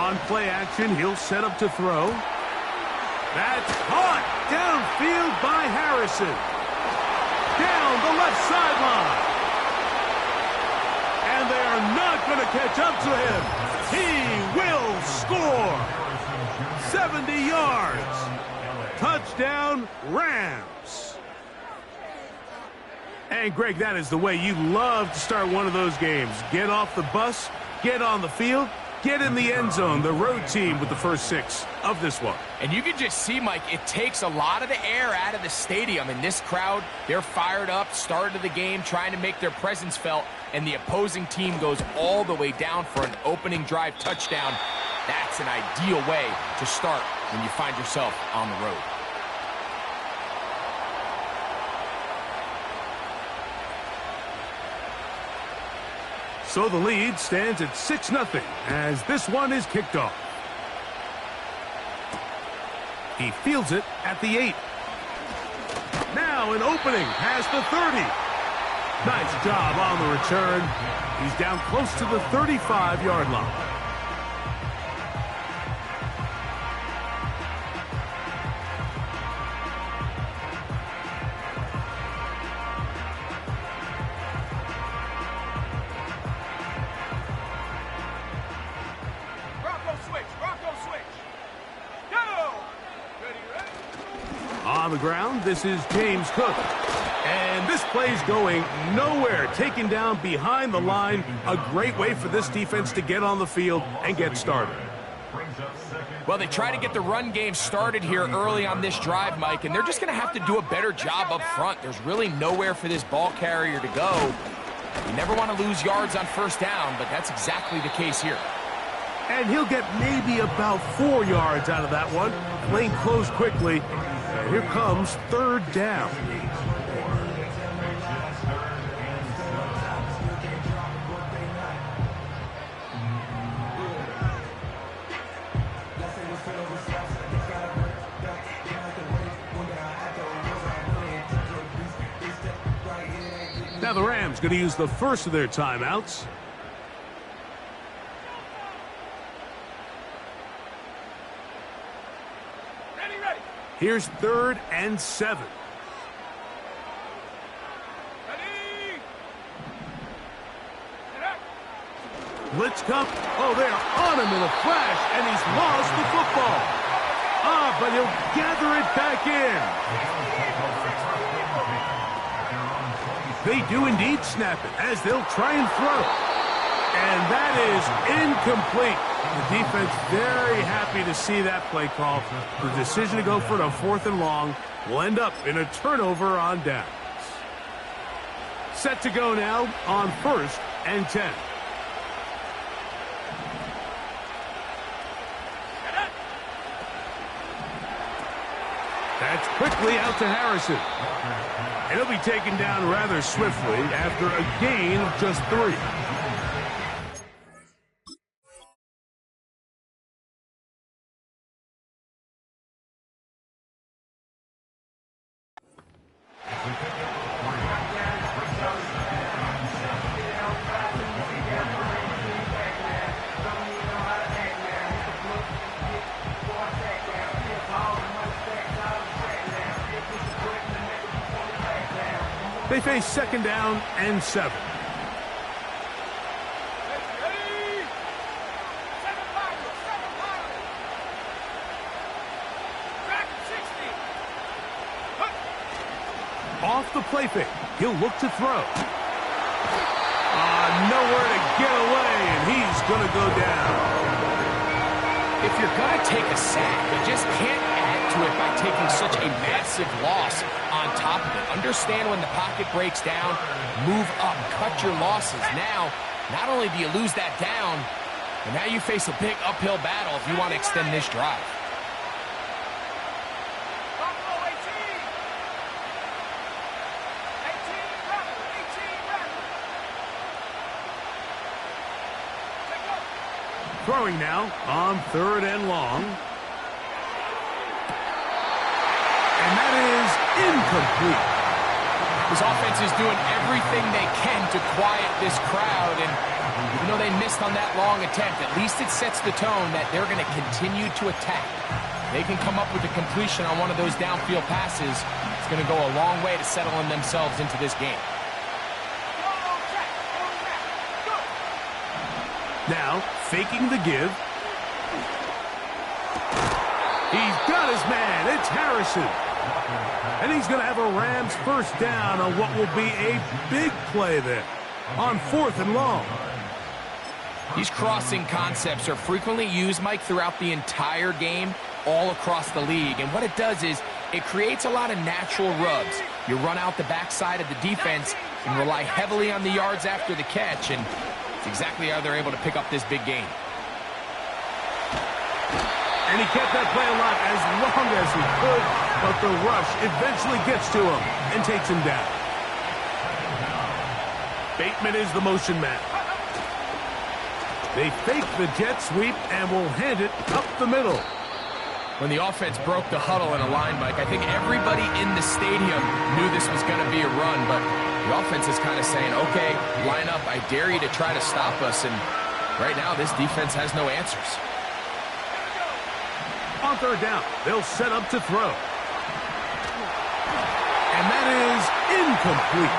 On play action, he'll set up to throw. That's caught downfield by Harrison. Down the left sideline. And they are not going to catch up to him. He will score. 70 yards. Touchdown, Rams. And, Greg, that is the way you love to start one of those games. Get off the bus, get on the field, get in the end zone. The road team with the first 6 of this one. And you can just see, Mike, it takes a lot of the air out of the stadium. And this crowd, they're fired up, started of the game, trying to make their presence felt. And the opposing team goes all the way down for an opening drive touchdown. That's an ideal way to start when you find yourself on the road. So the lead stands at 6-0 as this one is kicked off. He fields it at the 8. Now an opening past the 30. Nice job on the return. He's down close to the 35-yard line. On the ground, this is James Cook. And this play's going nowhere. Taken down behind the line. A great way for this defense to get on the field and get started. Well, they try to get the run game started here early on this drive, Mike, and they're just going to have to do a better job up front. There's really nowhere for this ball carrier to go. You never want to lose yards on first down, but that's exactly the case here. And he'll get maybe about 4 yards out of that one. Lane closed quickly. And here comes 3rd down. Now the Rams going to use the first of their timeouts. Here's 3rd and 7. Blitz come. Oh, they are on him in a flash, and he's lost the football. But he'll gather it back in. They do indeed snap it as they'll try and throw. And that is incomplete. The defense very happy to see that play call. The decision to go for it on 4th and long will end up in a turnover on downs. Set to go now on 1st and 10. That's quickly out to Harrison. And he'll be taken down rather swiftly after a gain of just 3. They face 2nd down and 7. Off the play fake. He'll look to throw. Nowhere to get away, and he's going to go down. If you're going to take a sack, you just can't add to it by taking such a massive loss on top of it. Understand when the pocket breaks down, move up, cut your losses. Now, not only do you lose that down, but now you face a big uphill battle if you want to extend this drive. Throwing now on 3rd and long. And that is incomplete. This offense is doing everything they can to quiet this crowd, and even though they missed on that long attempt, at least it sets the tone that they're going to continue to attack. They can come up with a completion on one of those downfield passes. It's going to go a long way to settling themselves into this game. Now, faking the give. He's got his man. It's Harrison. And he's going to have a Rams first down on what will be a big play there on 4th and long. These crossing concepts are frequently used, Mike, throughout the entire game, all across the league. And what it does is it creates a lot of natural rubs. You run out the backside of the defense and rely heavily on the yards after the catch, and it's exactly how they're able to pick up this big game. And he kept that play alive as long as he could, but the rush eventually gets to him and takes him down. Bateman is the motion man. They fake the jet sweep and will hand it up the middle. When the offense broke the huddle in a line, Mike, I think everybody in the stadium knew this was going to be a run, but the offense is kind of saying, okay, line up, I dare you to try to stop us, and right now this defense has no answers. On 3rd down, they'll set up to throw. And that is incomplete.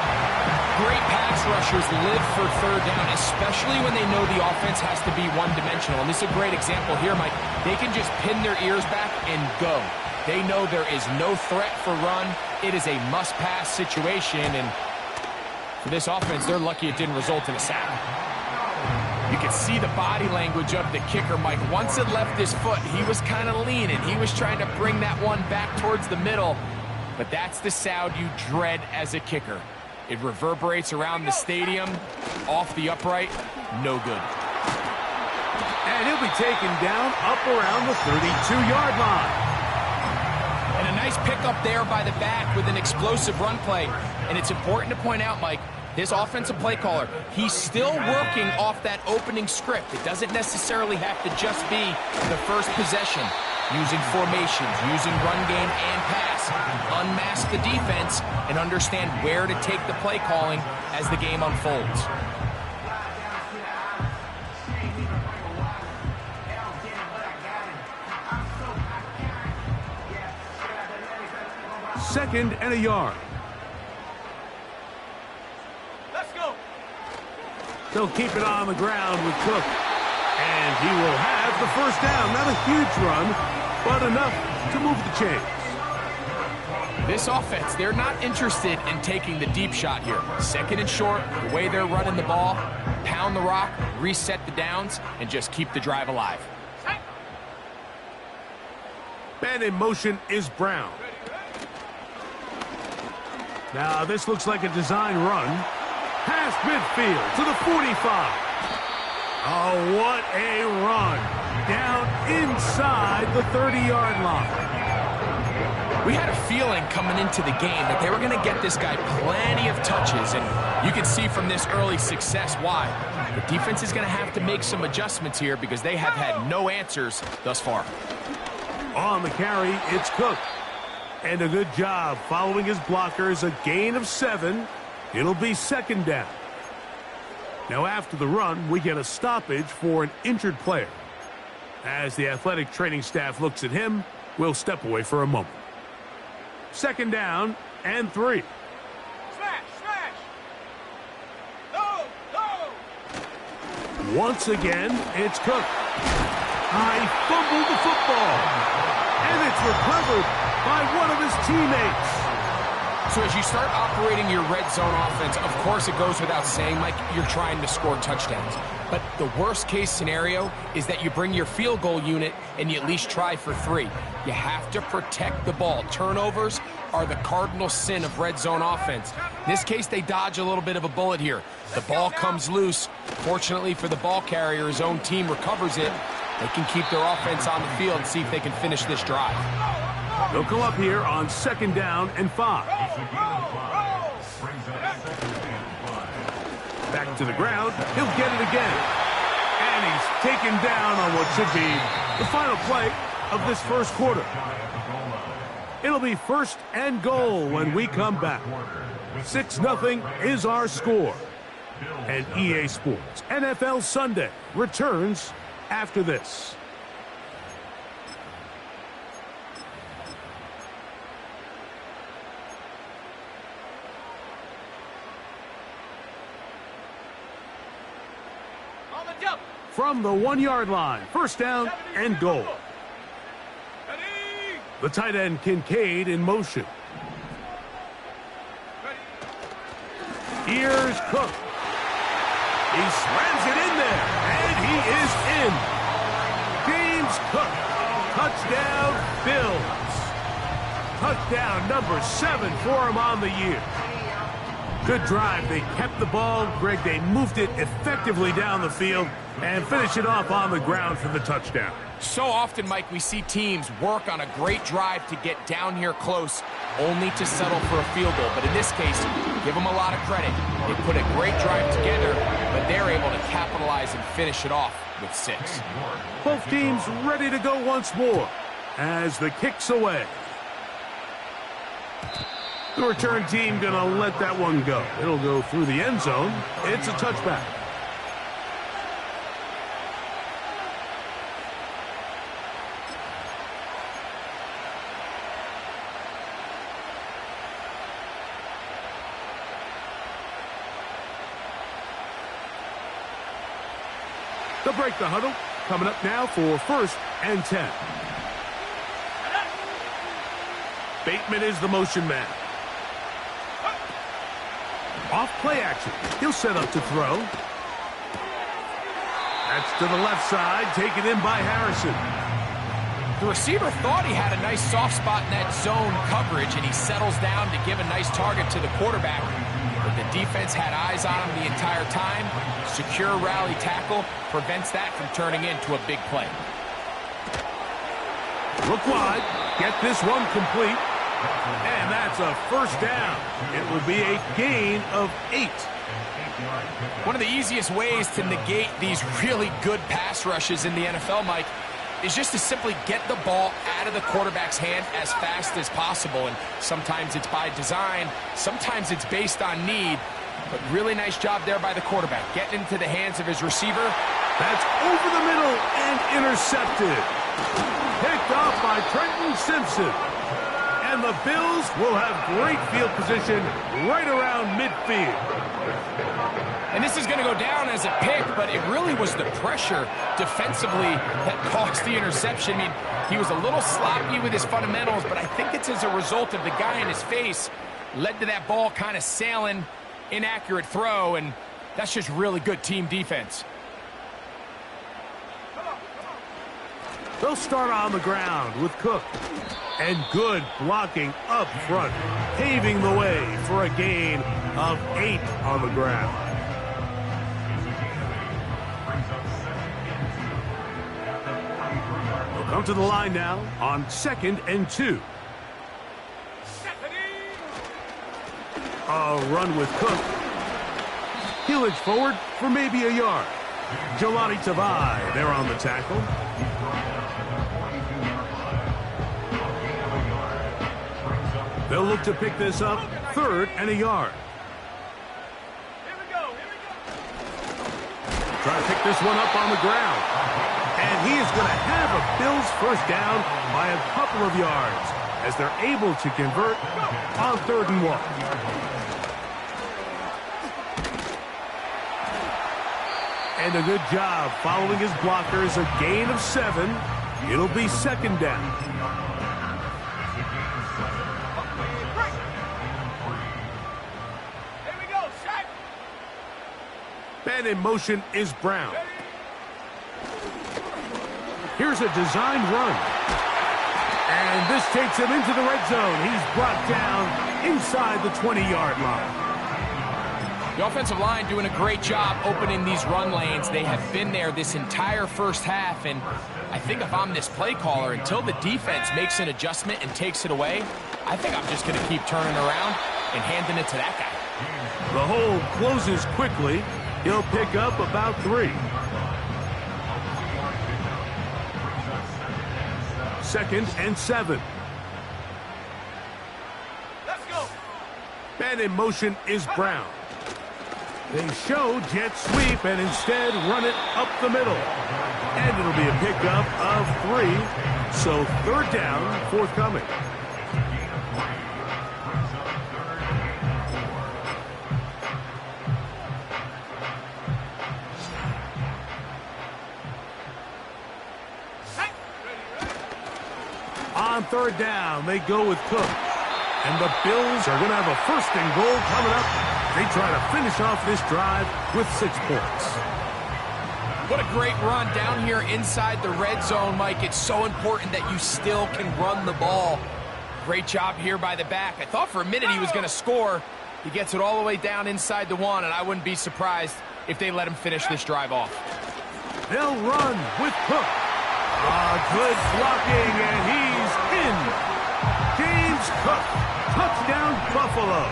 Great pass rushers live for 3rd down, especially when they know the offense has to be one-dimensional. And this is a great example here, Mike. They can just pin their ears back and go. They know there is no threat for run. It is a must-pass situation, and for this offense, they're lucky it didn't result in a sack. You can see the body language of the kicker, Mike. Once it left his foot, he was kind of leaning. He was trying to bring that one back towards the middle. But that's the sound you dread as a kicker. It reverberates around the stadium, off the upright, no good. And he'll be taken down up around the 32-yard line. And a nice pickup there by the back with an explosive run play. And it's important to point out, Mike, this offensive play caller, he's still working off that opening script. It doesn't necessarily have to just be the first possession. Using formations, using run game and pass. Unmask the defense and understand where to take the play calling as the game unfolds. Second and a yard. Let's go. They'll keep it on the ground with Cook. And he will have the first down. Not a huge run, but enough to move the chains. This offense, they're not interested in taking the deep shot here. 2nd and short, the way they're running the ball, pound the rock, reset the downs, and just keep the drive alive. Man in motion is Brown. Now this looks like a design run. Past midfield to the 45. Oh, what a run. Down inside the 30-yard line. We had a feeling coming into the game that they were going to get this guy plenty of touches, and you can see from this early success why. The defense is going to have to make some adjustments here because they have had no answers thus far. On the carry, it's Cook. And a good job following his blockers, a gain of 7. It'll be 2nd down. Now after the run, we get a stoppage for an injured player. As the athletic training staff looks at him, we'll step away for a moment. 2nd down and 3. Smash, smash. Go. Once again, it's Cook. He fumbled the football. And it's recovered by one of his teammates. So as you start operating your red zone offense, of course it goes without saying, Mike, you're trying to score touchdowns. But the worst case scenario is that you bring your field goal unit and you at least try for 3. You have to protect the ball. Turnovers are the cardinal sin of red zone offense. In this case, they dodge a little bit of a bullet here. The ball comes loose. Fortunately for the ball carrier, his own team recovers it. They can keep their offense on the field and see if they can finish this drive. They'll come up here on 2nd down and 5. Back to the ground. He'll get it again. And he's taken down on what should be the final play of this first quarter. It'll be 1st and goal when we come back. 6-0 is our score. And EA Sports NFL Sunday returns after this. On the jump. From the 1-yard line, first down and goal. Ready. The tight end Kincaid in motion. Here's Cook. He slams it in there, and he is in. James Cook, touchdown Bills. Touchdown number 7 for him on the year. Good drive. They kept the ball. Greg, they moved it effectively down the field and finished it off on the ground for the touchdown. So often, Mike, we see teams work on a great drive to get down here close, only to settle for a field goal. But in this case, give them a lot of credit. They put a great drive together, but they're able to capitalize and finish it off with 6. Both teams ready to go once more as the kick's away. The return team going to let that one go. It'll go through the end zone. It's a touchback. They'll break the huddle. Coming up now for 1st and 10. Bateman is the motion man. Off play action. He'll set up to throw. That's to the left side, taken in by Harrison. The receiver thought he had a nice soft spot in that zone coverage, and he settles down to give a nice target to the quarterback. But the defense had eyes on him the entire time. Secure rally tackle prevents that from turning into a big play. Look wide. Get this one complete. And that's a first down. It will be a gain of 8. One of the easiest ways to negate these really good pass rushes in the NFL, Mike, is just to simply get the ball out of the quarterback's hand as fast as possible. And sometimes it's by design, sometimes it's based on need. But really nice job there by the quarterback, getting into the hands of his receiver. That's over the middle and intercepted. Picked off by Trenton Simpson. And the Bills will have great field position right around midfield. And this is going to go down as a pick, but it really was the pressure defensively that caused the interception. I mean, he was a little sloppy with his fundamentals, but I think it's as a result of the guy in his face led to that ball kind of sailing, inaccurate throw, and that's just really good team defense. They'll start on the ground with Cook. And good blocking up front, paving the way for a gain of 8 on the ground. They'll come to the line now on 2nd and 2. A run with Cook. He'll edge forward for maybe a yard. Jelani Tavai there on the tackle. They'll look to pick this up, 3rd and a yard. Here we go. Try to pick this one up on the ground. And he is going to have a Bills first down by a couple of yards as they're able to convert on 3rd and 1. And a good job following his blockers, a gain of 7. It'll be 2nd down. And in motion is Brown. Here's a design run. And this takes him into the red zone. He's brought down inside the 20-yard line. The offensive line doing a great job opening these run lanes. They have been there this entire first half, and I think if I'm this play caller, until the defense makes an adjustment and takes it away, I think I'm just going to keep turning around and handing it to that guy. The hole closes quickly. He'll pick up about 3. 2nd and 7. Let's go. And in motion is Brown. They show jet sweep and instead run it up the middle. And it'll be a pickup of 3. So third down, forthcoming. On third down, they go with Cook. And the Bills are going to have a 1st and goal coming up. They try to finish off this drive with 6 points. What a great run down here inside the red zone, Mike. It's so important that you still can run the ball. Great job here by the back. I thought for a minute he was going to score. He gets it all the way down inside the 1, and I wouldn't be surprised if they let him finish this drive off. They'll run with Cook. Good blocking, and he's in. James Cook, touchdown Buffalo.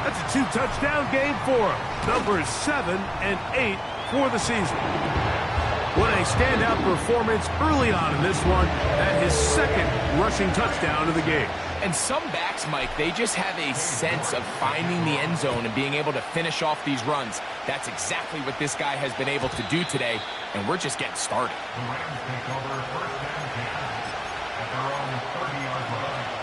That's a 2-touchdown game for him. Numbers 7 and 8 for the season. What a standout performance early on in this one, at his 2nd rushing touchdown of the game. And some backs, Mike, they just have a sense of finding the end zone and being able to finish off these runs. That's exactly what this guy has been able to do today, and we're just getting started. The Rams take over 1st and 10 at their own 30-yard line.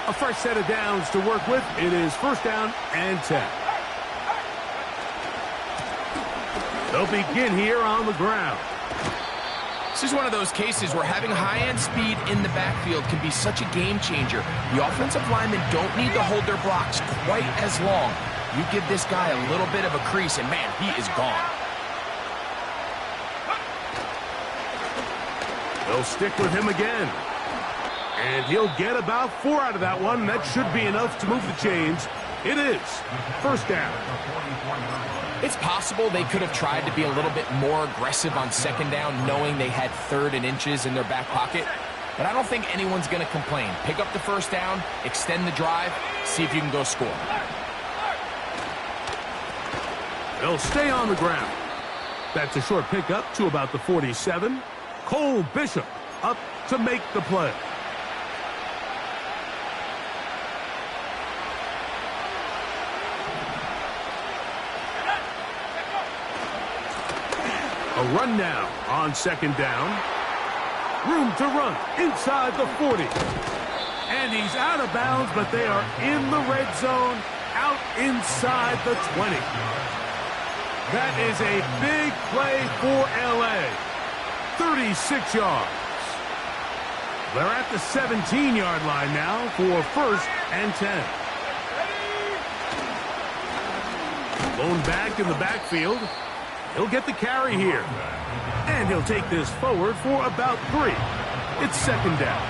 A fresh set of downs to work with. It is 1st down and 10. They'll begin here on the ground. This is one of those cases where having high-end speed in the backfield can be such a game changer. The offensive linemen don't need to hold their blocks quite as long. You give this guy a little bit of a crease, and man, he is gone. They'll stick with him again. And he'll get about 4 out of that one. That should be enough to move the chains. It is 1st down. It's possible they could have tried to be a little bit more aggressive on 2nd down, knowing they had 3rd and inches in their back pocket. But I don't think anyone's going to complain. Pick up the 1st down, extend the drive, see if you can go score. They'll stay on the ground. That's a short pickup to about the 47. Cole Bishop up to make the play. A run now on 2nd down. Room to run inside the 40. And he's out of bounds, but they are in the red zone, out inside the 20. That is a big play for L.A. 36 yards. They're at the 17-yard line now for 1st and 10. Lone back in the backfield. He'll get the carry here. And he'll take this forward for about 3. It's 2nd down.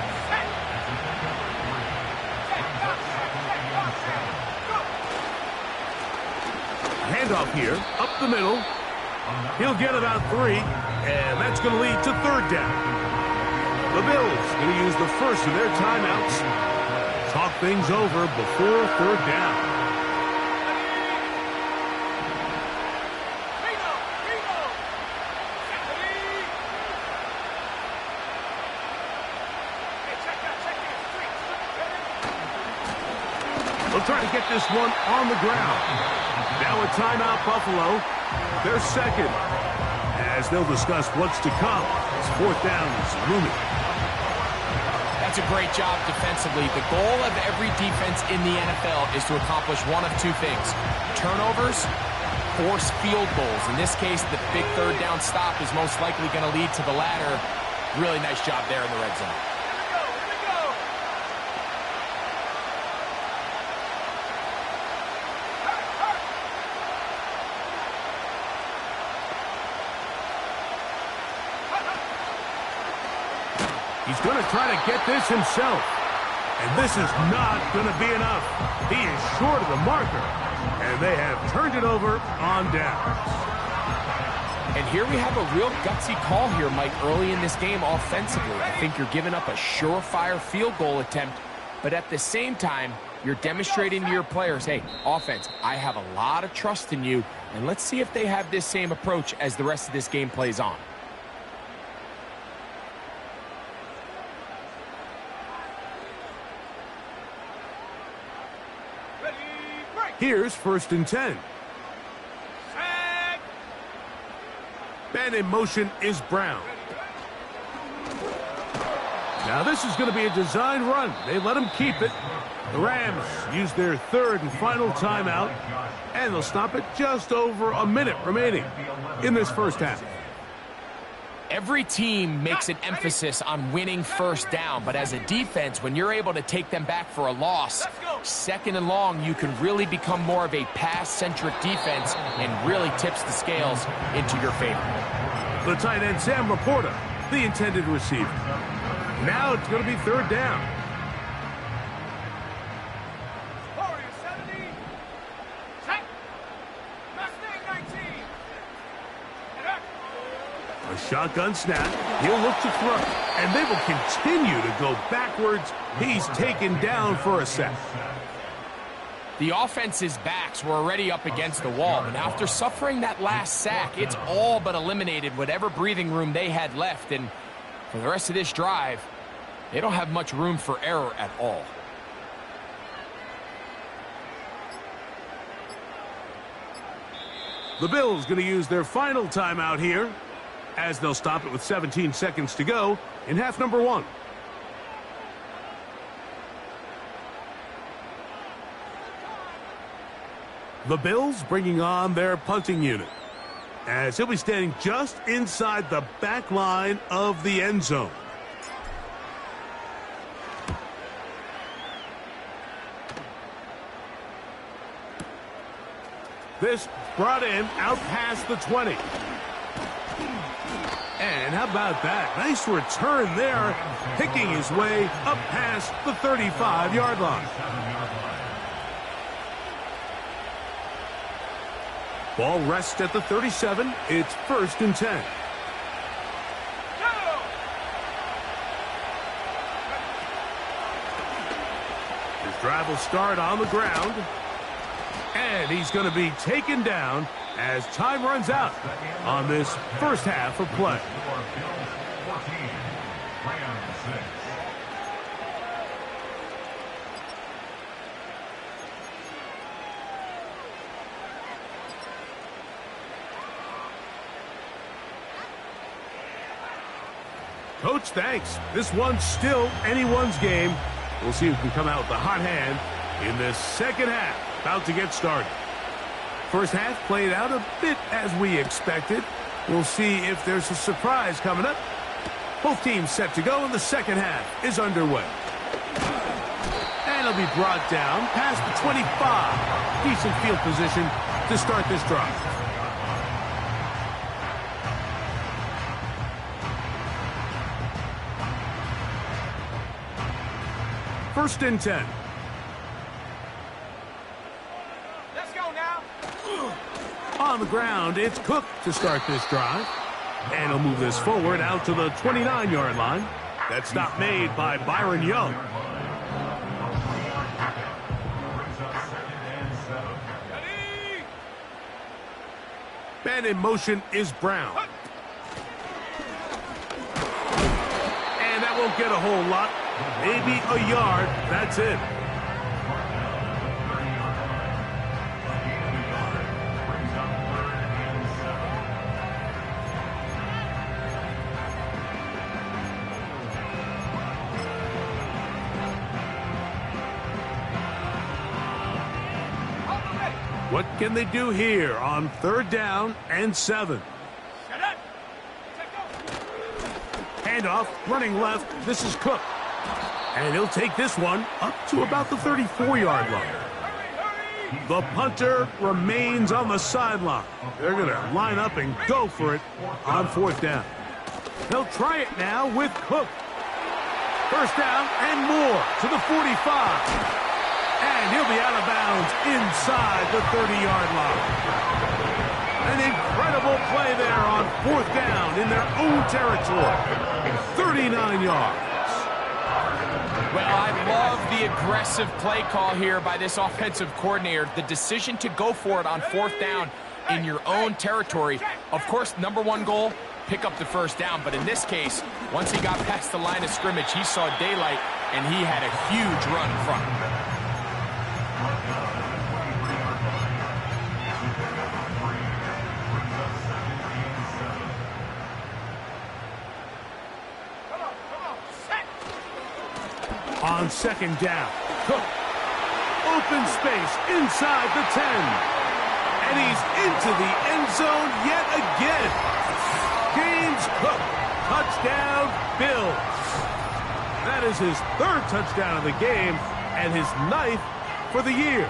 Handoff here, up the middle. He'll get about 3, and that's going to lead to 3rd down. The Bills going to use the first of their timeouts. Talk things over before 3rd down. They'll try to get this one on the ground. Now a timeout, Buffalo. They're 2nd. As they'll discuss what's to come. It's 4th down is looming. That's a great job defensively. The goal of every defense in the NFL is to accomplish one of 2 things. Turnovers, force field goals. In this case, the big 3rd down stop is most likely going to lead to the latter. Really nice job there in the red zone. He's going to try to get this himself. And this is not going to be enough. He is short of the marker. And they have turned it over on downs. And here we have a real gutsy call here, Mike, early in this game offensively. I think you're giving up a surefire field goal attempt. But at the same time, you're demonstrating to your players, hey, offense, I have a lot of trust in you. And let's see if they have this same approach as the rest of this game plays on. Here's 1st and 10. Sack. And in motion is Brown. Now this is going to be a design run. They let him keep it. The Rams use their 3rd and final timeout, and they'll stop it just over a minute remaining in this first half. Every team makes an emphasis on winning first down, but as a defense, when you're able to take them back for a loss, 2nd and long, you can really become more of a pass-centric defense and really tips the scales into your favor. The tight end, Sam Laporta, the intended receiver. Now it's going to be 3rd down. Warrior 70. Sack. Mustang 19. And up. A shotgun snap. He'll look to throw, and they will continue to go backwards. He's taken down for a sack. The offense's backs were already up against the wall, and after suffering that last sack, it's all but eliminated whatever breathing room they had left, and for the rest of this drive, they don't have much room for error at all. The Bills going to use their final timeout here, as they'll stop it with 17 seconds to go in half number 1. The Bills bringing on their punting unit, as he'll be standing just inside the back line of the end zone. This brought in out past the 20. And how about that? Nice return there, picking his way up past the 35-yard line. Ball rests at the 37. It's 1st and 10. His drive will start on the ground. And he's going to be taken down as time runs out on this first half of play. Coach, thanks. This one's still anyone's game. We'll see who can come out with the hot hand in this second half. About to get started. First half played out a bit as we expected. We'll see if there's a surprise coming up. Both teams set to go, and the second half is underway. And it'll be brought down past the 25. Decent field position to start this drive. First and 10. Let's go now. On the ground, it's Cook to start this drive. And he'll move this forward out to the 29-yard line. That stop made by Byron Young. Ready. And in motion is Brown. And that won't get a whole lot. Maybe a yard. That's it. What can they do here on 3rd down and 7? Set up. Take Handoff, running left. This is Cook. And he'll take this one up to about the 34-yard line. Hurry. The punter remains on the sideline. They're going to line up and go for it on 4th down. They'll try it now with Cook. 1st down and more to the 45. And he'll be out of bounds inside the 30-yard line. An incredible play there on 4th down in their own territory. 39 yards. Well, I love the aggressive play call here by this offensive coordinator. The decision to go for it on 4th down in your own territory. Of course, #1 goal, pick up the 1st down. But in this case, once he got past the line of scrimmage, he saw daylight, and he had a huge run in front. On second down, Cook. Open space inside the 10. And he's into the end zone yet again. James Cook, touchdown, Bills. That is his third touchdown of the game and his 9th for the year.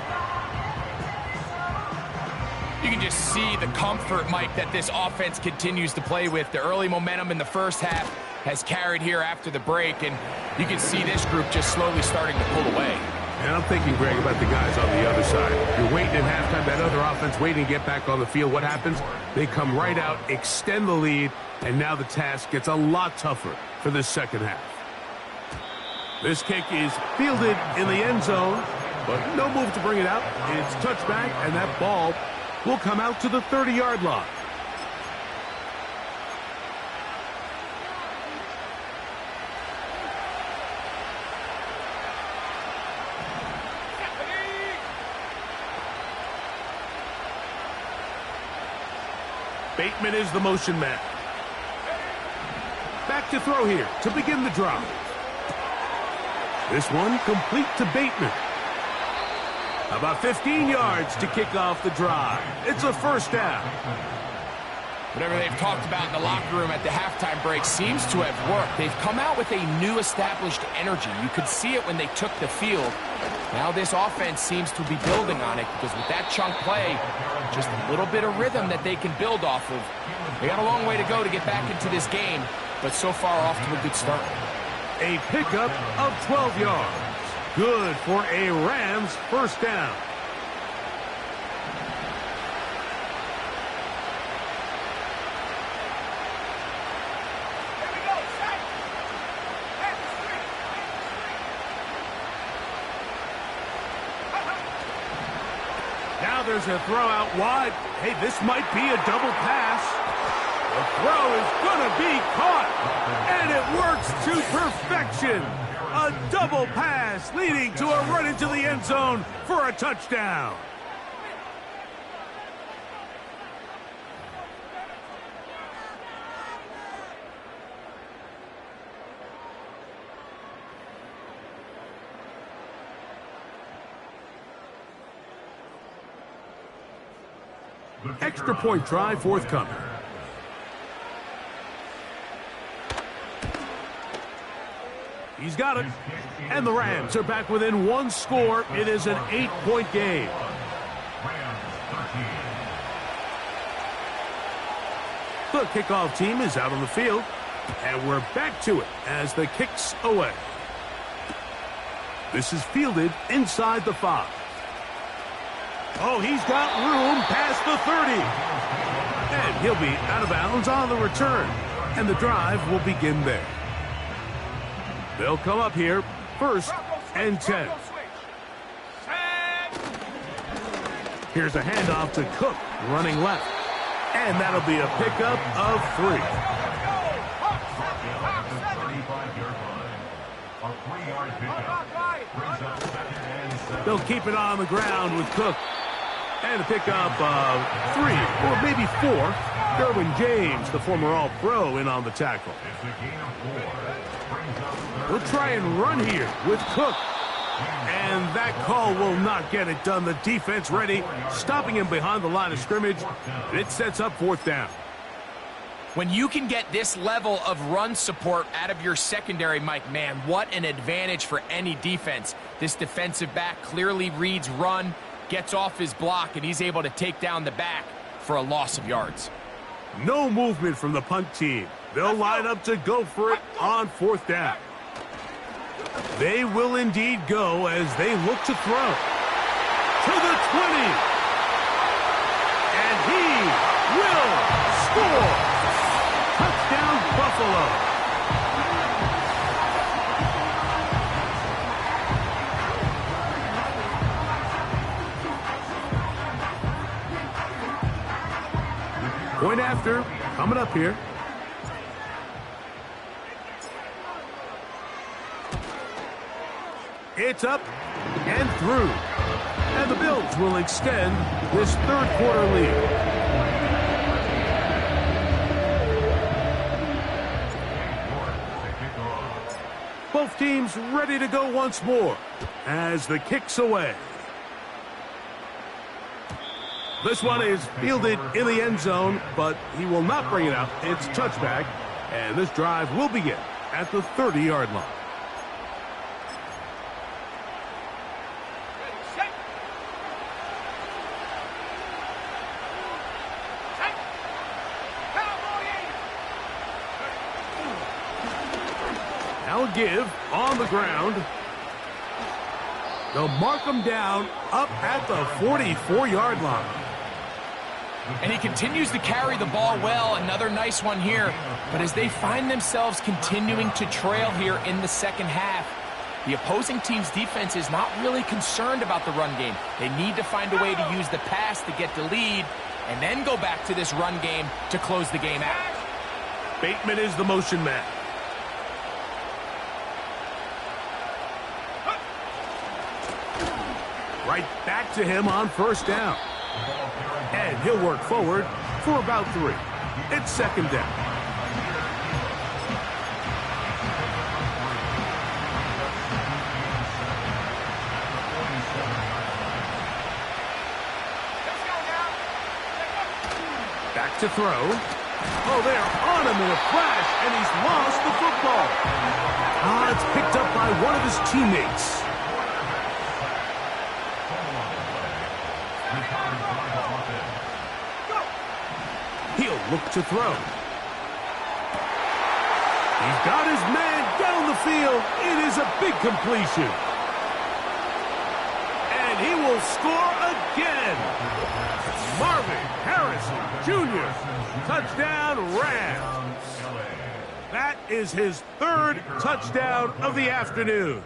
You can just see the comfort, Mike, that this offense continues to play with. The early momentum in the first half has carried here after the break, and you can see this group just slowly starting to pull away. And I'm thinking, Greg, about the guys on the other side. You're waiting at halftime, that other offense waiting to get back on the field. What happens? They come right out, extend the lead, and now the task gets a lot tougher for this second half. This kick is fielded in the end zone, but no move to bring it out. It's touchback, and that ball will come out to the 30-yard line. Bateman is the motion man. Back to throw here to begin the drive. This one complete to Bateman. About 15 yards to kick off the drive. It's a first down. Whatever they've talked about in the locker room at the halftime break seems to have worked. They've come out with a new established energy. You could see it when they took the field. Now this offense seems to be building on it because with that chunk play, just a little bit of rhythm that they can build off of. They got a long way to go to get back into this game, but so far off to a good start. A pickup of 12 yards. Good for a Rams first down. Here we go, set. Head straight. Now there's a throw out wide. Hey, this might be a double pass. The throw is going to be caught. And it works to perfection. A double pass leading to a run into the end zone for a touchdown. Extra point try forthcoming. He's got it. And the Rams are back within one score. It is an 8-point game. The kickoff team is out on the field. And we're back to it as the kick's away. This is fielded inside the 5. Oh, he's got room past the 30. And he'll be out of bounds on the return. And the drive will begin there. They'll come up here, 1st and 10. Here's a handoff to Cook, running left. And that'll be a pickup of 3. They'll keep it on the ground with Cook. And a pickup of 3, or maybe 4. Derwin James, the former All-Pro, in on the tackle. We'll try and run here with Cook. And that call will not get it done. The defense ready, stopping him behind the line of scrimmage. And it sets up 4th down. When you can get this level of run support out of your secondary, Mike, man, what an advantage for any defense. This defensive back clearly reads run, gets off his block, and he's able to take down the back for a loss of yards. No movement from the punt team. They'll line up to go for it on 4th down. They will indeed go as they look to throw. To the 20. And he will score. Touchdown, Buffalo. Point after, coming up here. It's up and through. And the Bills will extend this 3rd quarter lead. Both teams ready to go once more as the kick's away. This one is fielded in the end zone, but he will not bring it out. It's touchback, and this drive will begin at the 30-yard line. Now a give on the ground. They'll mark him down up at the 44-yard line. And he continues to carry the ball well. Another nice one here. But as they find themselves continuing to trail here in the second half, the opposing team's defense is not really concerned about the run game. They need to find a way to use the pass to get the lead and then go back to this run game to close the game out. Bateman is the motion man. Right back to him on first down. And he'll work forward for about 3. It's second down. Back to throw. Oh, they're on him in a flash, and he's lost the football. It's picked up by one of his teammates. He'll look to throw. He's got his man down the field. It is a big completion. And he will score again. Marvin Harrison Jr. Touchdown Rams. That is his 3rd touchdown of the afternoon.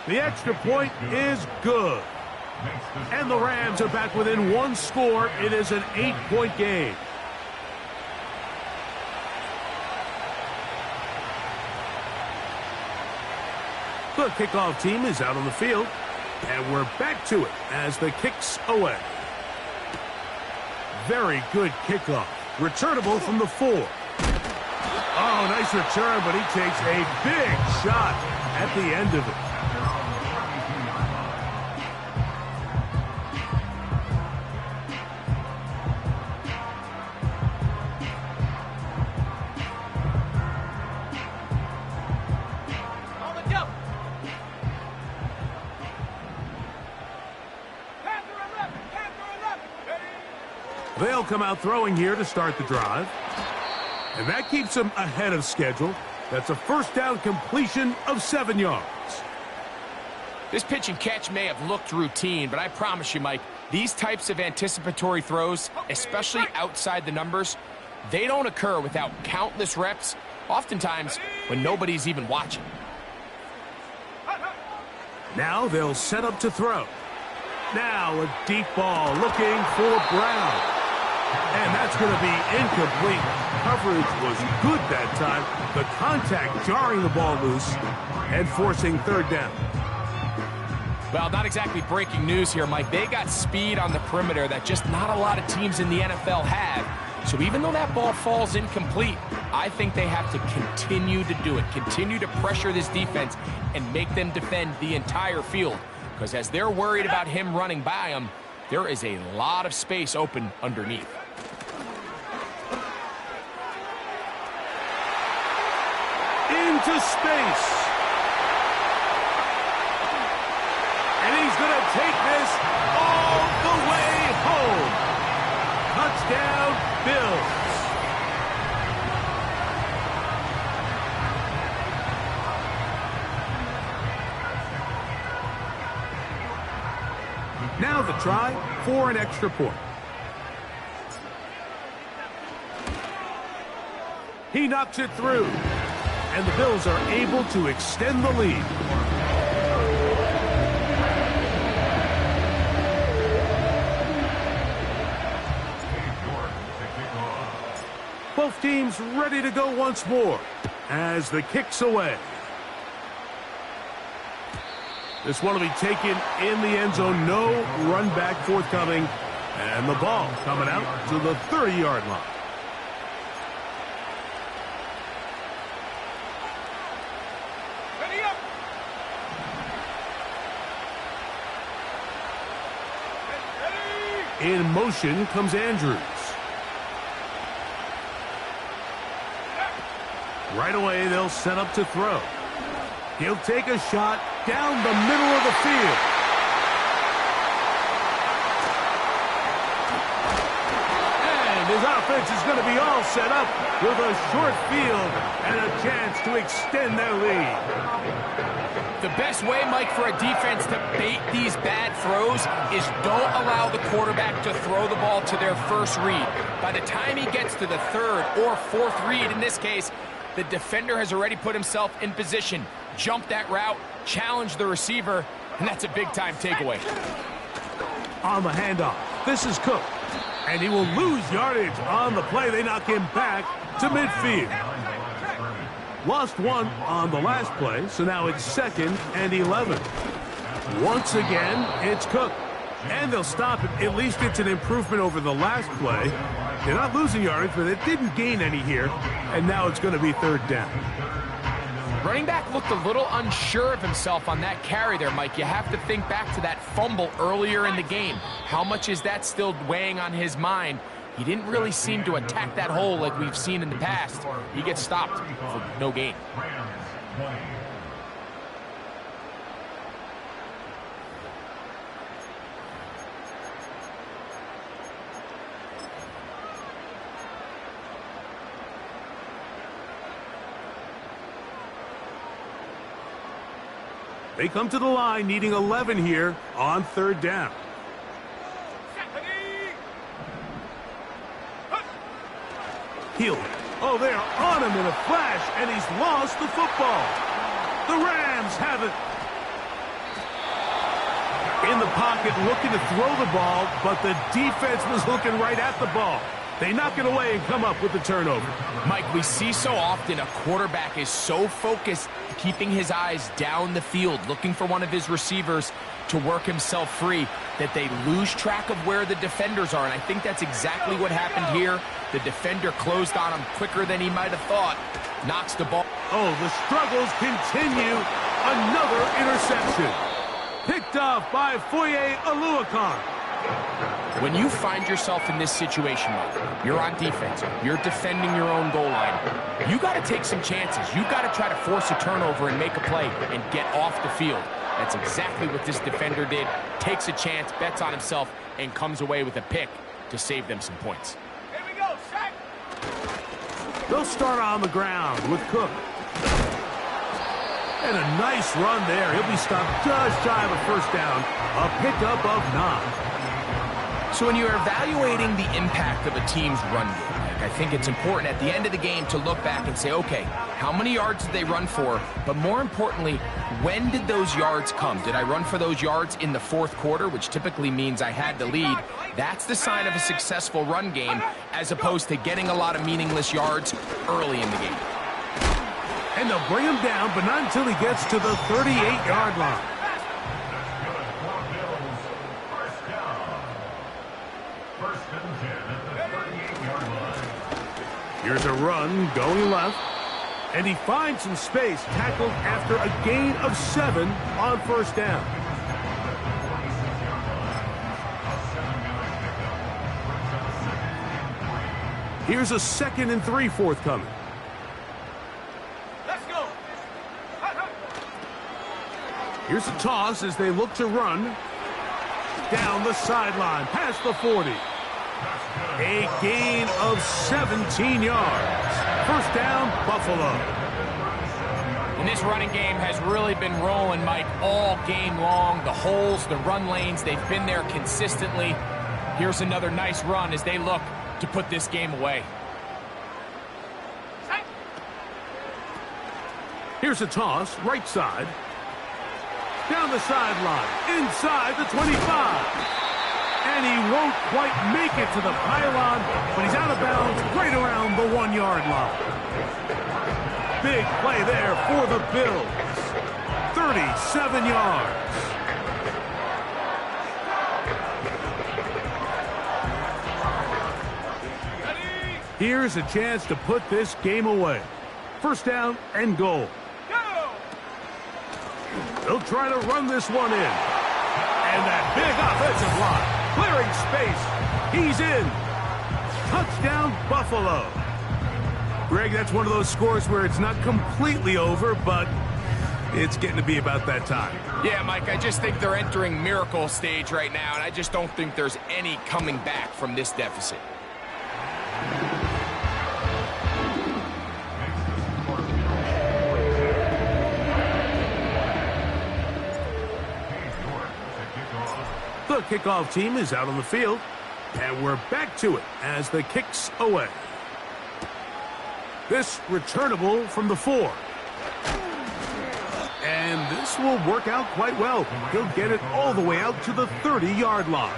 The extra point is good. And the Rams are back within 1 score. It is an 8-point game. The kickoff team is out on the field. And we're back to it as the kick's away. Very good kickoff. Returnable from the 4. Oh, nice return, but he takes a big shot at the end of it. They'll come out throwing here to start the drive. And that keeps them ahead of schedule. That's a first down completion of 7 yards. This pitch and catch may have looked routine, but I promise you, Mike, these types of anticipatory throws, especially outside the numbers, they don't occur without countless reps, oftentimes when nobody's even watching. Now they'll set up to throw. Now a deep ball looking for Brown. And that's going to be incomplete. Coverage was good that time. The contact jarring the ball loose and forcing 3rd down. Well, not exactly breaking news here, Mike. They got speed on the perimeter that just not a lot of teams in the NFL have. So even though that ball falls incomplete, I think they have to continue to do it, continue to pressure this defense and make them defend the entire field. Because as they're worried about him running by them, there is a lot of space open underneath. Into space. And he's going to take this all the way home. Touchdown, Bills. Now the try for an extra point. He knocks it through. And the Bills are able to extend the lead. Both teams ready to go once more as the kick's away. This one will be taken in the end zone. No run back forthcoming. And the ball coming out to the 30-yard line. In motion comes Andrews. Right away, they'll set up to throw. He'll take a shot down the middle of the field. And his offense is going to be all set up with a short field and a chance to extend their lead. The best way, Mike, for a defense to bait these bad throws is don't allow the quarterback to throw the ball to their first read. By the time he gets to the third or fourth read, in this case, the defender has already put himself in position, jump that route, challenge the receiver, and that's a big-time takeaway. On the handoff, this is Cook, and he will lose yardage on the play. They knock him back to midfield. Lost one on the last play, so now it's 2nd and 11. Once again, it's Cook, and they'll stop it. At least it's an improvement over the last play. They're not losing yardage, but it didn't gain any here, and now it's going to be 3rd down. Running back looked a little unsure of himself on that carry there, Mike. You have to think back to that fumble earlier in the game. How much is that still weighing on his mind? He didn't really seem to attack that hole like we've seen in the past. He gets stopped for no gain. They come to the line needing 11 here on 3rd down. Heal. Oh, they're on him in a flash, and he's lost the football. The Rams have it. In the pocket, looking to throw the ball, but the defense was looking right at the ball. They knock it away and come up with the turnover. Mike, we see so often a quarterback is so focused, keeping his eyes down the field, looking for one of his receivers to work himself free, that they lose track of where the defenders are. And I think that's exactly what happened here. The defender closed on him quicker than he might have thought. Knocks the ball. Oh, the struggles continue. Another interception. Picked off by Foye Aluakon. When you find yourself in this situation, Mike, you're on defense, you're defending your own goal line, you got to take some chances. You got to try to force a turnover and make a play and get off the field. That's exactly what this defender did. Takes a chance, bets on himself, and comes away with a pick to save them some points. Here we go, sack. They'll start on the ground with Cook. And a nice run there. He'll be stopped just shy of a 1st down. A pickup of 9. So when you're evaluating the impact of a team's run game, Mike, I think it's important at the end of the game to look back and say, okay, how many yards did they run for? But more importantly, when did those yards come? Did I run for those yards in the 4th quarter, which typically means I had the lead? That's the sign of a successful run game, as opposed to getting a lot of meaningless yards early in the game. And they'll bring him down, but not until he gets to the 38-yard line. Here's a run going left, and he finds some space, tackled after a gain of 7 on 1st down. Here's a 2nd and 3 forthcoming. Let's go. Here's a toss as they look to run. Down the sideline, past the 40. A gain of 17 yards. 1st down, Buffalo. And this running game has really been rolling, Mike, all game long. The holes, the run lanes, they've been there consistently. Here's another nice run as they look to put this game away. Here's a toss, right side. Down the sideline, inside the 25. And he won't quite make it to the pylon, but he's out of bounds right around the 1-yard line. Big play there for the Bills. 37 yards. Here's a chance to put this game away. 1st down and goal. They'll try to run this one in. And that big offensive line clearing space. He's in. Touchdown, Buffalo. Greg, that's one of those scores where it's not completely over, but it's getting to be about that time. Yeah, Mike, I just think they're entering miracle stage right now, and I just don't think there's any coming back from this deficit. The kickoff team is out on the field, and we're back to it as the kick's away. This returnable from the 4. And this will work out quite well. He'll get it all the way out to the 30-yard line.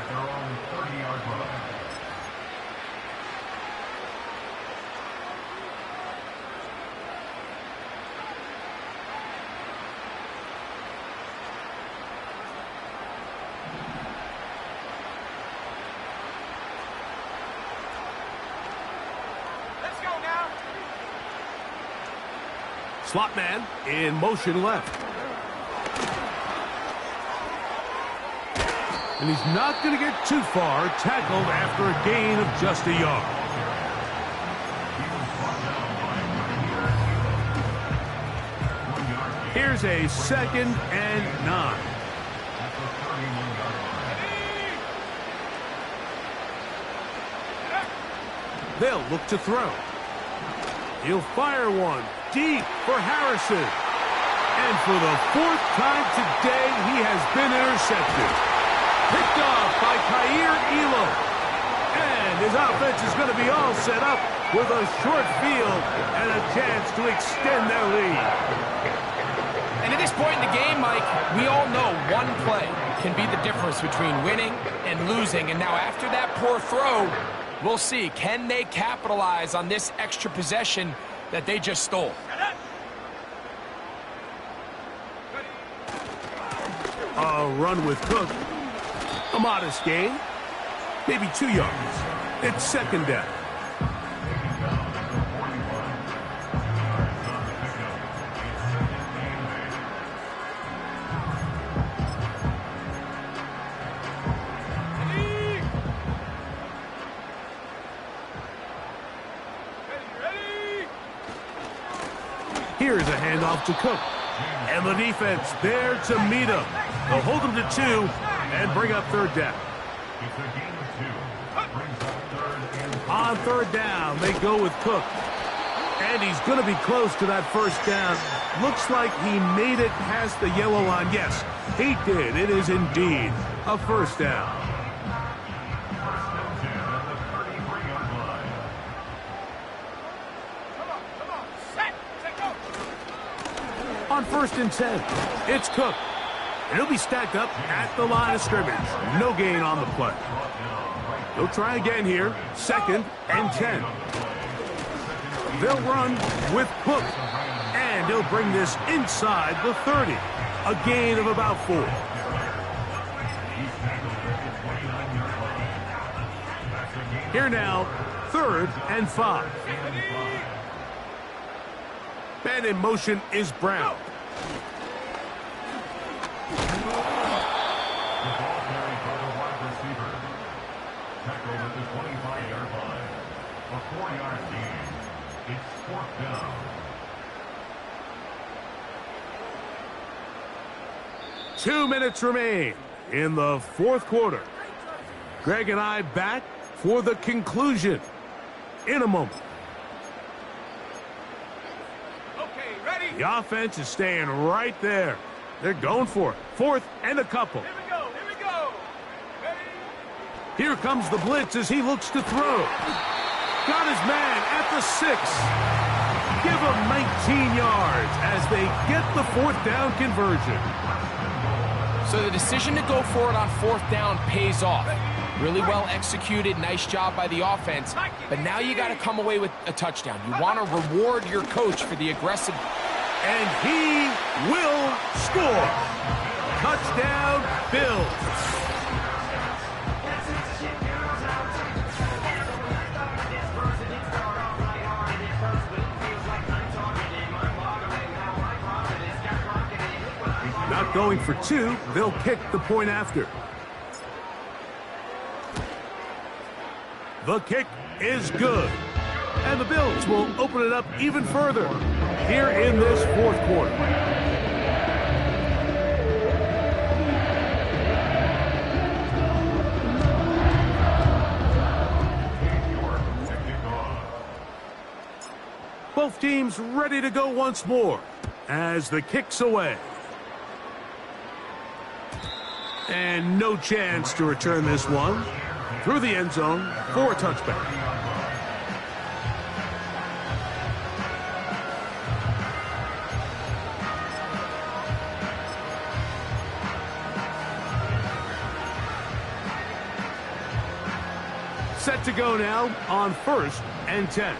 Slot man in motion left. And he's not going to get too far, tackled after a gain of just a yard. Here's a 2nd and 9. They'll look to throw. He'll fire one deep for Harrison. And for the 4th time today, he has been intercepted. Picked off by Kaiir Elo. And his offense is going to be all set up with a short field and a chance to extend their lead. And at this point in the game, Mike, we all know one play can be the difference between winning and losing. And now after that poor throw, we'll see, can they capitalize on this extra possession that they just stole? A run with Cook. A modest gain. Maybe 2 yards. It's 2nd down. Here's a handoff to Cook. And the defense there to meet him. They'll hold him to 2 and bring up 3rd down. On 3rd down, they go with Cook. And he's going to be close to that 1st down. Looks like he made it past the yellow line. Yes, he did. It is indeed a 1st down. On 1st and 10, it's Cook. And he'll be stacked up at the line of scrimmage. No gain on the play. He'll try again here. 2nd and 10. They'll run with Cook. And he'll bring this inside the 30. A gain of about 4. Here now, 3rd and 5. Man in motion is Brown. Tackled at the 25-yard line. A 4-yard gain. It's 4th down. 2 minutes remain in the 4th quarter. Greg and I back for the conclusion in a moment. Okay, ready? The offense is staying right there. They're going for it. 4th and a couple. Here we go, here we go. Ready? Here comes the blitz as he looks to throw. Got his man at the 6. Give him 19 yards as they get the 4th down conversion. So the decision to go for it on 4th down pays off. Really well executed, nice job by the offense. But now you got to come away with a touchdown. You want to reward your coach for the aggressive. And he will score. Touchdown, Bills. Not going for 2, they'll kick the point after. The kick is good. And the Bills will open it up even further here in this fourth quarter. Both teams ready to go once more as the kick's away. And no chance to return this one through the end zone for a touchback. Set to go now on 1st and 10.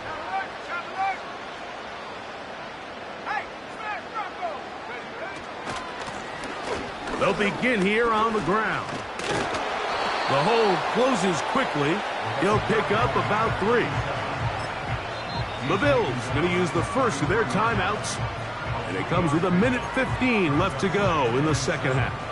They'll begin here on the ground. The hold closes quickly. He'll pick up about 3. The Bills going to use the first of their timeouts. And it comes with 1:15 left to go in the second half.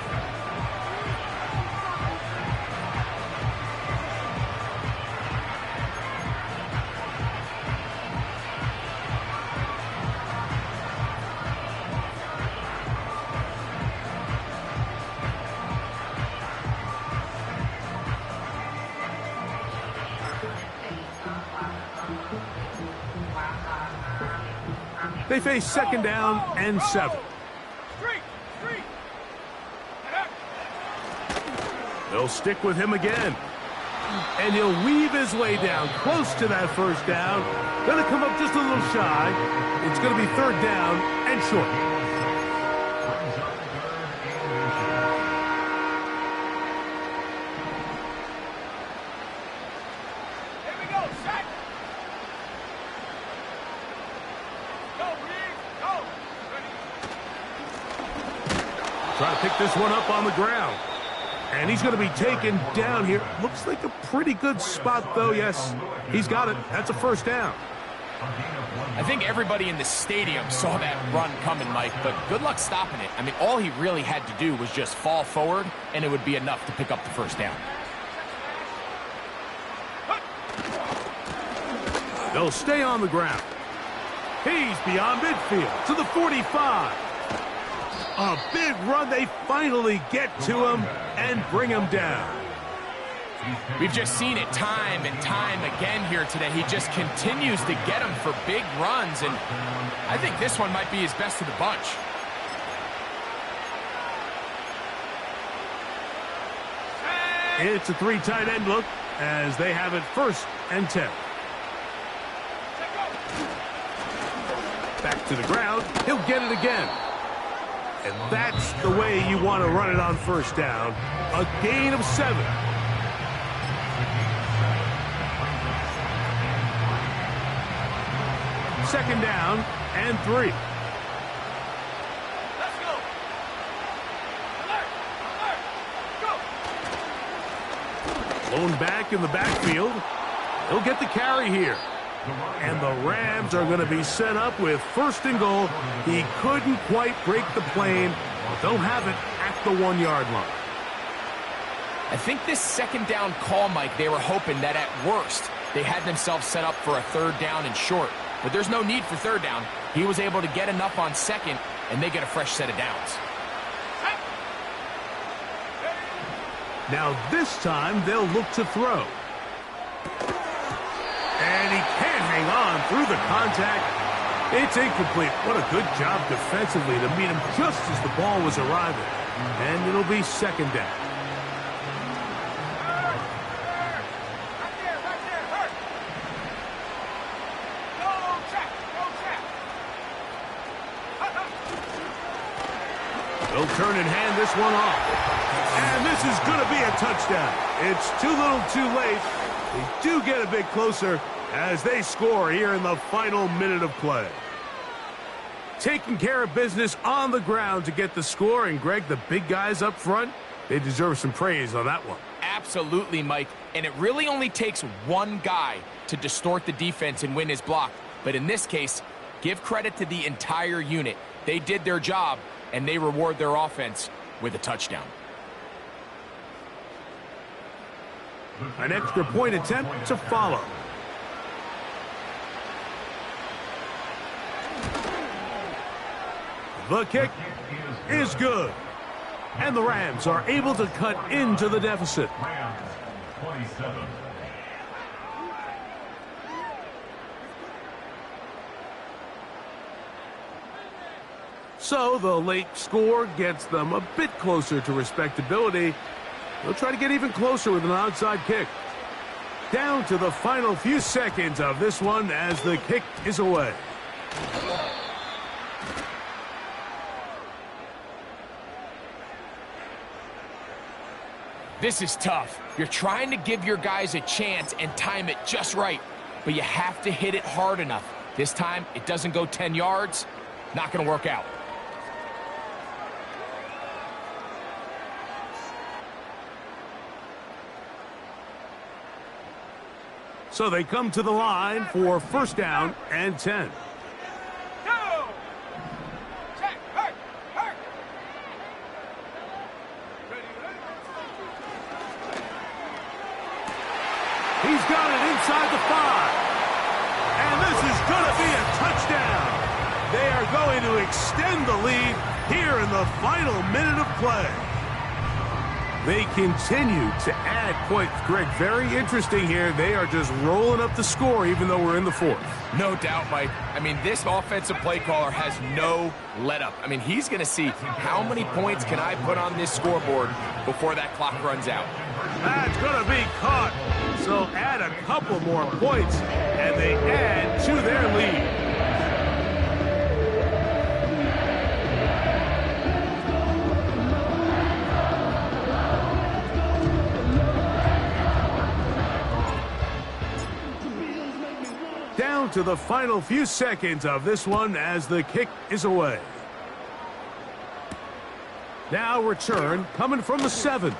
They face second down and 7. They'll stick with him again. And he'll weave his way down close to that first down. Going to come up just a little shy. It's going to be 3rd down and short. Trying to pick this one up on the ground. And he's going to be taken down here. Looks like a pretty good spot, though. Yes, he's got it. That's a 1st down. I think everybody in the stadium saw that run coming, Mike, but good luck stopping it. I mean, all he really had to do was just fall forward, and it would be enough to pick up the 1st down. They'll stay on the ground. He's beyond midfield to the 45. A big run. They finally get to him and bring him down. We've just seen it time and time again here today. He just continues to get them for big runs, and I think this one might be his best of the bunch. It's a 3 tight end look as they have it 1st and 10. Back to the ground. He'll get it again. And that's the way you want to run it on 1st down. A gain of 7. Second down and 3. Let's go. Alert. Go. Blown back in the backfield. He'll get the carry here. And the Rams are going to be set up with 1st and goal. He couldn't quite break the plane, but they'll have it at the 1-yard line. I think this 2nd down call, Mike, they were hoping that at worst they had themselves set up for a 3rd down and short. But there's no need for 3rd down. He was able to get enough on 2nd, and they get a fresh set of downs. Now this time they'll look to throw. And he can't hang on through the contact. It's incomplete. What a good job defensively to meet him just as the ball was arriving. And it'll be 2nd down. They'll turn and hand this one off. And this is going to be a touchdown. It's too little too late. They do get a bit closer as they score here in the final minute of play. Taking care of business on the ground to get the score. And, Greg, the big guys up front, they deserve some praise on that one. Absolutely, Mike. And it really only takes one guy to distort the defense and win his block. But in this case, give credit to the entire unit. They did their job, and they reward their offense with a touchdown. An extra point attempt to follow. The kick is good. And the Rams are able to cut into the deficit. Rams 27. So the late score gets them a bit closer to respectability. They'll try to get even closer with an onside kick. Down to the final few seconds of this one as the kick is away. This is tough. You're trying to give your guys a chance and time it just right, but you have to hit it hard enough. This time, it doesn't go 10 yards. Not going to work out. So they come to the line for first down and 10. He's got it inside the 5. And this is going to be a touchdown. They are going to extend the lead here in the final minute of play. They continue to add points. Greg, very interesting here. They are just rolling up the score even though we're in the 4th. No doubt, Mike. I mean, this offensive play caller has no let-up. I mean, he's going to see how many points can I put on this scoreboard before that clock runs out. That's going to be caught. So add a couple more points, and they add to their lead. Down to the final few seconds of this one as the kick is away. Now return coming from the 7th.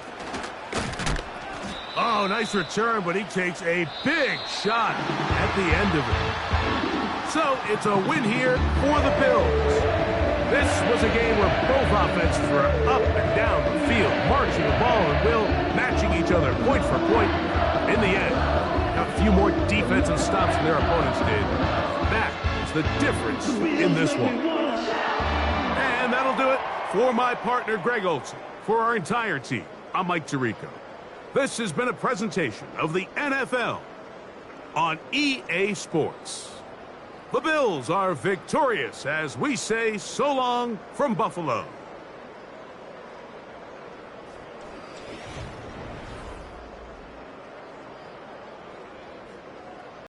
Oh, nice return, but he takes a big shot at the end of it. So it's a win here for the Bills. This was a game where both offenses were up and down the field, marching the ball and will, matching each other point for point. In the end, a few more defensive stops than their opponents did. That is the difference in this one. And that'll do it for my partner, Greg Olson. For our entire team, I'm Mike Tirico. This has been a presentation of the NFL on EA Sports. The Bills are victorious as we say so long from Buffalo.